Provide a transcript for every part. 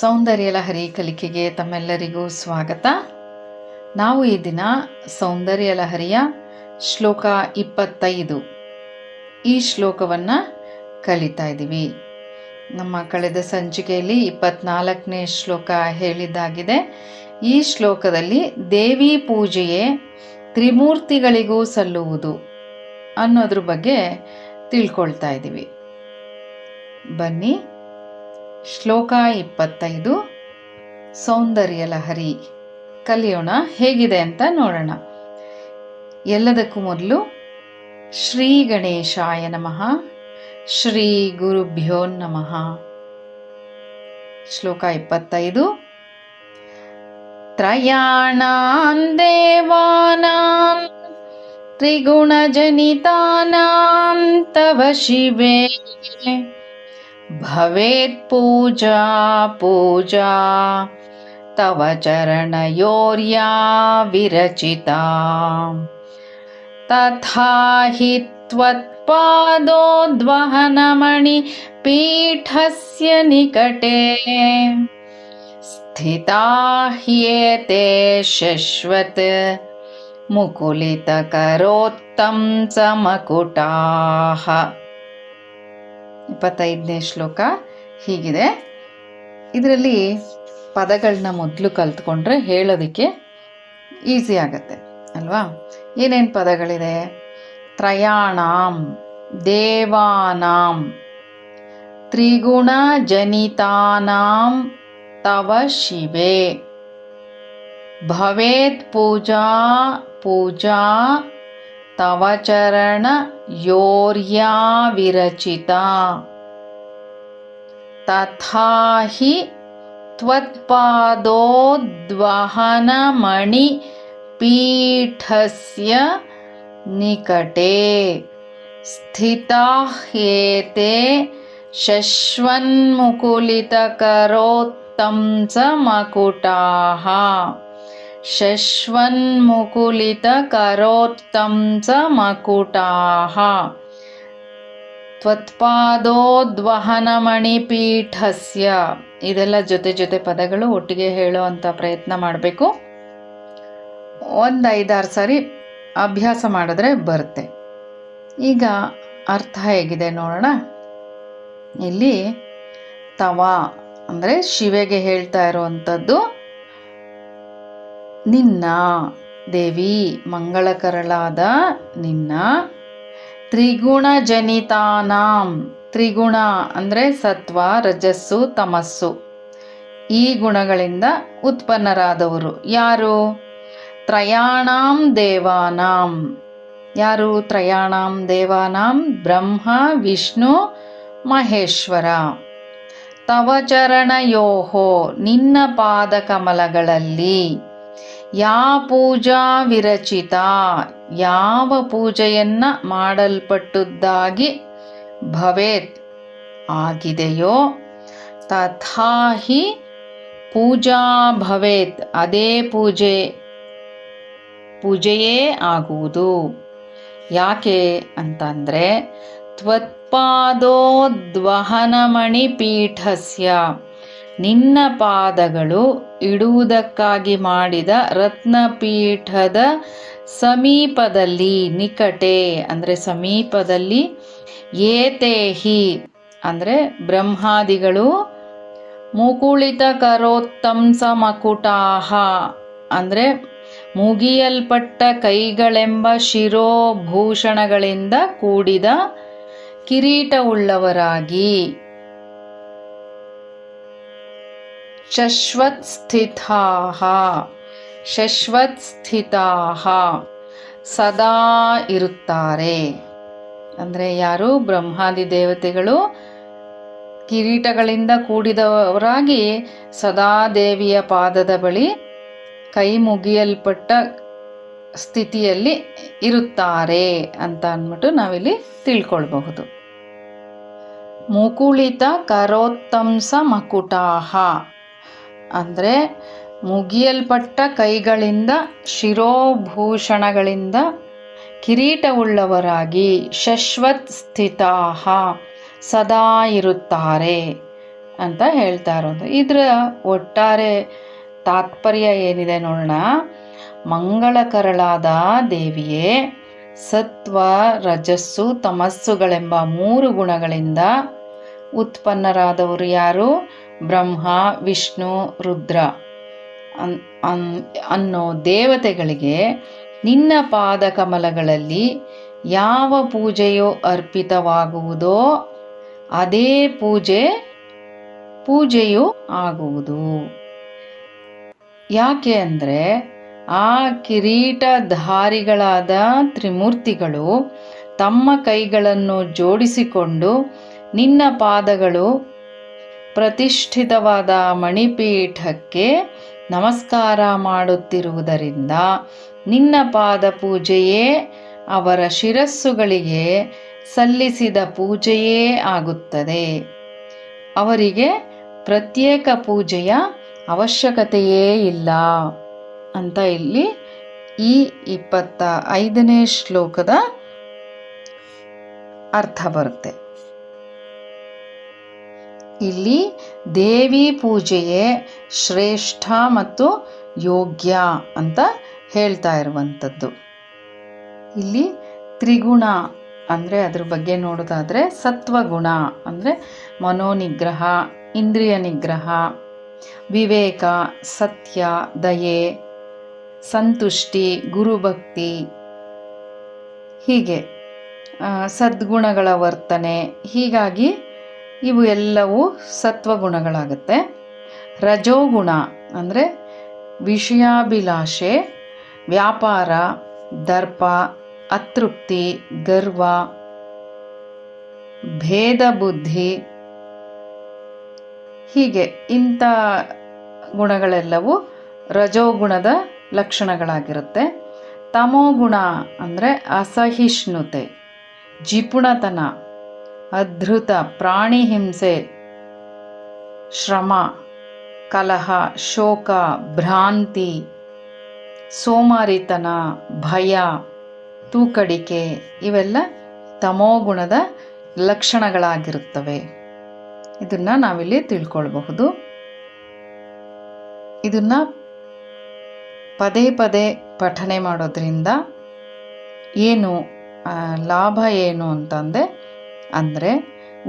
ಸೌಂದರ್ಯ ಲಹರಿ ಕಲಿಕೆಗೆ ತಮ್ಮೆಲ್ಲರಿಗೂ ಸ್ವಾಗತ. ನಾವು ಈ ದಿನ ಸೌಂದರ್ಯ ಲಹರಿಯ ಶ್ಲೋಕ 25 ಈ ಶ್ಲೋಕವನ್ನು ಕಲಿತಾ ಇದ್ದೀವಿ. ನಮ್ಮ ಕಳೆದ ಸಂಚಿಕೆಯಲ್ಲಿ 24ನೇ ಶ್ಲೋಕ ಹೇಳಿದ್ದಾಗಿದೆ. ಈ ಶ್ಲೋಕದಲ್ಲಿ ದೇವಿ ಪೂಜೆಯೇ ತ್ರಿಮೂರ್ತಿಗಳಿಗೂ ಸಲ್ಲುವುದು ಅನ್ನೋದ್ರ ಬಗ್ಗೆ ತಿಳ್ಕೊಳ್ತಾ ಇದ್ದೀವಿ. ಬನ್ನಿ, ಶ್ಲೋಕ 25 ಸೌಂದರ್ಯ ಲಹರಿ ಕಲಿಯೋಣ. ಹೇಗಿದೆ ಅಂತ ನೋಡೋಣ. ಎಲ್ಲದಕ್ಕೂ ಮೊದಲು ಶ್ರೀ ಗಣೇಶಾಯ ನಮಃ, ಶ್ರೀ ಗುರುಭ್ಯೋ ನಮಃ. ಶ್ಲೋಕ 25 ತ್ರಯಾಣಾಂ ದೇವಾನಾಂ ತ್ರಿಗುಣಜನಿತಾನಾಂ ತವ ಶಿವೆ ಭವೇತ್ ಪೂಜಾ ಪೂಜಾ ತವ ಚರಣಯೋರ್ಯಾ ವಿರಚಿತಾ ತಥಾ ಹಿ ತ್ವತ್ಪಾದೋದ್ವಹನಮಣಿ ಪೀಠಸ್ಯ ನಿಕಟೇ ಸ್ಥಿತಾ ಹ್ಯೇತೆ ಶಶ್ವತ್ ಮುಕುಲಿತಕರೋತ್ತಂ ಸಮಕುಟಾಃ. 25ನೇ ಶ್ಲೋಕ ಹೀಗಿದೆ. ಇದರಲ್ಲಿ ಪದಗಳನ್ನ ಮೊದಲು ಕಲ್ತ್ಕೊಂಡ್ರೆ ಹೇಳೋದಕ್ಕೆ ಈಸಿ ಆಗತ್ತೆ ಅಲ್ವಾ? ಏನೇನು ಪದಗಳಿದೆ? ತ್ರಯಾಣಾಂ ದೇವಾನಾಂ ತ್ರಿಗುಣ ಜನಿತಾನಾಂ ತವ ಶಿವೆ ಭವೇತ್ ಪೂಜಾ ಪೂಜಾ ತವ ಚರಣ ಯೋರ್ಯಾ ವಿರಚಿತಾ ತಥಾ ಹಿ ತ್ವತ್ಪಾದೋದ್ವಹನಮಣಿ ಪೀಠಸ್ಯ ನಿಕಟೇ ಸ್ಥಿತಾ ಹ್ಯೇತೆ ಶಶ್ವನ್ಮುಕುಲಿತಕರೋತ್ತಂ ಸಮಕುಟಾಃ ಶಶ್ವನ್ಮುಕುಲಿತಕರೋತ್ತಂ ಸಮಕುಟಾಃ ತ್ವತ್ಪಾದೋದ್ವಹನಮಣಿ ಪೀಠಸ್ಯ. ಇದೆಲ್ಲ ಜೊತೆ ಜೊತೆ ಪದಗಳು ಒಟ್ಟಿಗೆ ಹೇಳೋ ಅಂಥ ಪ್ರಯತ್ನ ಮಾಡಬೇಕು. ಒಂದು 5-6 ಸಾರಿ ಅಭ್ಯಾಸ ಮಾಡಿದ್ರೆ ಬರುತ್ತೆ. ಈಗ ಅರ್ಥ ಹೇಗಿದೆ ನೋಡೋಣ. ಇಲ್ಲಿ ತವ ಅಂದರೆ ಶಿವೆಗೆ ಹೇಳ್ತಾ ಇರುವಂಥದ್ದು, ನಿನ್ನ ದೇವಿ ಮಂಗಳಕರಳಾದ ನಿನ್ನ ತ್ರಿಗುಣ ಜನಿತಾನಾಂ, ತ್ರಿಗುಣ ಅಂದರೆ ಸತ್ವ ರಜಸ್ಸು ತಮಸ್ಸು, ಈ ಗುಣಗಳಿಂದ ಉತ್ಪನ್ನರಾದವರು ಯಾರು? ತ್ರಯಾಣಾಂ ದೇವಾನಾಂ. ಯಾರು ತ್ರಯಾಣಾಂ ದೇವಾನಾಂ? ಬ್ರಹ್ಮ ವಿಷ್ಣು ಮಹೇಶ್ವರ. ತವ ಚರಣಯೋಹೋ, ನಿನ್ನ ಪಾದಕಮಲಗಳಲ್ಲಿ. ಯಾ ಪೂಜಾ ವಿರಚಿತ, ಯಾವ ಪೂಜೆಯನ್ನ ಮಾಡಲ್ಪಟ್ಟದ್ದಾಗಿ ಭವೇತ್ ಆಗಿದೆಯೋ, ತಥಾ ಹಿ ಪೂಜಾ ಭವೇತ್, ಅದೇ ಪೂಜೆಯೇ ಆಗುವುದು. ಯಾಕೆ ಅಂತಂದರೆ ತ್ವತ್ಪಾದೋದ್ವಹನಮಣಿ ಪೀಠಸ್ಯ, ನಿನ್ನ ಪಾದಗಳು ಇಡುವುದಕ್ಕಾಗಿ ಮಾಡಿದ ರತ್ನಪೀಠದ ಸಮೀಪದಲ್ಲಿ, ನಿಕಟೆ ಅಂದರೆ ಸಮೀಪದಲ್ಲಿ, ಏತೇಹಿ ಅಂದರೆ ಬ್ರಹ್ಮಾದಿಗಳು, ಮುಕುಳಿತಕರೋತ್ತಂ ಸಮಕುಟಾಃ ಅಂದರೆ ಮುಗಿಯಲ್ಪಟ್ಟ ಕೈಗಳೆಂಬ ಶಿರೋಭೂಷಣಗಳಿಂದ ಕೂಡಿದ ಕಿರೀಟವುಳ್ಳವರಾಗಿ, ಶಶ್ವತ್ ಸ್ಥಿತಾಃ ಸದಾ ಇರುತ್ತಾರೆ. ಅಂದರೆ ಯಾರು? ಬ್ರಹ್ಮಾದಿ ದೇವತೆಗಳು ಕಿರೀಟಗಳಿಂದ ಕೂಡಿದವರಾಗಿ ಸದಾ ದೇವಿಯ ಪಾದದ ಬಳಿ ಕೈ ಮುಗಿಯಲ್ಪಟ್ಟ ಸ್ಥಿತಿಯಲ್ಲಿ ಇರುತ್ತಾರೆ ಅಂತ ಅಂದ್ಬಿಟ್ಟು ನಾವಿಲ್ಲಿ ತಿಳ್ಕೊಳ್ಬಹುದು. ಮುಕುಳಿತ ಕರೋತ್ತಂಸ ಮಕುಟಾಃ ಅಂದರೆ ಮುಗಿಯಲ್ಪಟ್ಟ ಕೈಗಳಿಂದ ಶಿರೋಭೂಷಣಗಳಿಂದ ಕಿರೀಟವುಳ್ಳವರಾಗಿ, ಶಶ್ವತ್ ಸ್ಥಿತಾಃ ಸದಾ ಇರುತ್ತಾರೆ ಅಂತ ಹೇಳ್ತಾ ಇರೋದು. ಇದರ ಒಟ್ಟಾರೆ ತಾತ್ಪರ್ಯ ಏನಿದೆ ನೋಡೋಣ. ಮಂಗಳಕರಳಾದ ದೇವಿಯೇ, ಸತ್ವ, ರಜಸ್ಸು, ತಮಸ್ಸುಗಳೆಂಬ 3 ಗುಣಗಳಿಂದ ಉತ್ಪನ್ನರಾದವರು ಯಾರು? ಬ್ರಹ್ಮ, ವಿಷ್ಣು, ರುದ್ರ ಅನ್ನೋ ದೇವತೆಗಳಿಗೆ ನಿನ್ನ ಪಾದ ಕಮಲಗಳಲ್ಲಿ ಯಾವ ಪೂಜೆಯು ಅರ್ಪಿತವಾಗುವುದೋ ಅದೇ ಪೂಜೆಯು ಆಗುವುದು. ಯಾಕೆ ಅಂದರೆ ಆ ಕಿರೀಟಧಾರಿಗಳಾದ ತ್ರಿಮೂರ್ತಿಗಳು ತಮ್ಮ ಕೈಗಳನ್ನು ಜೋಡಿಸಿಕೊಂಡು ನಿನ್ನ ಪಾದಗಳು ಪ್ರತಿಷ್ಠಿತವಾದ ಮಣಿಪೀಠಕ್ಕೆ ನಮಸ್ಕಾರ ಮಾಡುತ್ತಿರುವುದರಿಂದ ನಿನ್ನ ಪಾದ ಪೂಜೆಯೇ ಅವರ ಶಿರಸ್ಸುಗಳಿಗೆ ಸಲ್ಲಿಸಿದ ಪೂಜೆಯೇ ಆಗುತ್ತದೆ. ಅವರಿಗೆ ಪ್ರತ್ಯೇಕ ಪೂಜೆಯ ಅವಶ್ಯಕತೆಯೇ ಇಲ್ಲ ಅಂತ ಇಲ್ಲಿ ಈ 25ನೇ ಶ್ಲೋಕದ ಅರ್ಥ ಬರುತ್ತೆ. ಇಲ್ಲಿ ದೇವಿ ಪೂಜೆಯೇ ಶ್ರೇಷ್ಠ ಮತ್ತು ಯೋಗ್ಯ ಅಂತ ಹೇಳ್ತಾ ಇರುವಂಥದ್ದು. ಇಲ್ಲಿ ತ್ರಿಗುಣ ಅಂದರೆ ಅದ್ರ ಬಗ್ಗೆ ನೋಡೋದಾದರೆ ಸತ್ವಗುಣ ಅಂದರೆ ಮನೋನಿಗ್ರಹ, ಇಂದ್ರಿಯ ನಿಗ್ರಹ, ವಿವೇಕ, ಸತ್ಯ, ದಯೆ, ಸಂತುಷ್ಟಿ, ಗುರುಭಕ್ತಿ, ಹೀಗೆ ಸದ್ಗುಣಗಳ ವರ್ತನೆ. ಹೀಗಾಗಿ ಇವು ಎಲ್ಲವೂ ಸತ್ವಗುಣಗಳಾಗುತ್ತೆ. ರಜೋಗುಣ ಅಂದರೆ ವಿಷಯಾಭಿಲಾಷೆ, ವ್ಯಾಪಾರ, ದರ್ಪ, ಅತೃಪ್ತಿ, ಗರ್ವ, ಭೇದ ಬುದ್ಧಿ, ಹೀಗೆ ಇಂಥ ಗುಣಗಳೆಲ್ಲವೂ ರಜೋಗುಣದ ಲಕ್ಷಣಗಳಾಗಿರುತ್ತೆ. ತಮೋಗುಣ ಅಂದರೆ ಅಸಹಿಷ್ಣುತೆ, ಜಿಪುಣತನ, ಅಧೃತ, ಪ್ರಾಣಿ ಹಿಂಸೆ, ಶ್ರಮ, ಕಲಹ, ಶೋಕ, ಭ್ರಾಂತಿ, ಸೋಮಾರಿತನ, ಭಯ, ತೂಕಡಿಕೆ, ಇವೆಲ್ಲ ತಮೋಗುಣದ ಲಕ್ಷಣಗಳಾಗಿರುತ್ತವೆ. ಇದನ್ನು ನಾವಿಲ್ಲಿ ತಿಳ್ಕೊಳ್ಬಹುದು. ಇದನ್ನು ಪದೇ ಪದೇ ಪಠನೆ ಮಾಡೋದ್ರಿಂದ ಏನು ಲಾಭ ಏನು ಅಂದರೆ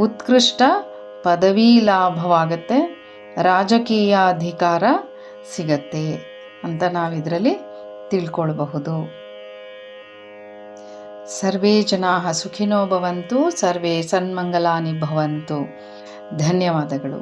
ಉತ್ಕೃಷ್ಟ ಪದವಿ ಲಾಭವಾಗುತ್ತೆ, ರಾಜಕೀಯ ಅಧಿಕಾರ ಸಿಗತ್ತೆ ಅಂತ ನಾವಿದರಲ್ಲಿ ತಿಳ್ಕೊಳ್ಬಹುದು. ಸರ್ವೇ ಜನಾಃ ಸುಖಿನೋ ಭವಂತು, ಸರ್ವೇ ಸನ್ಮಂಗಲಾನಿ ಭವಂತು. ಧನ್ಯವಾದಗಳು.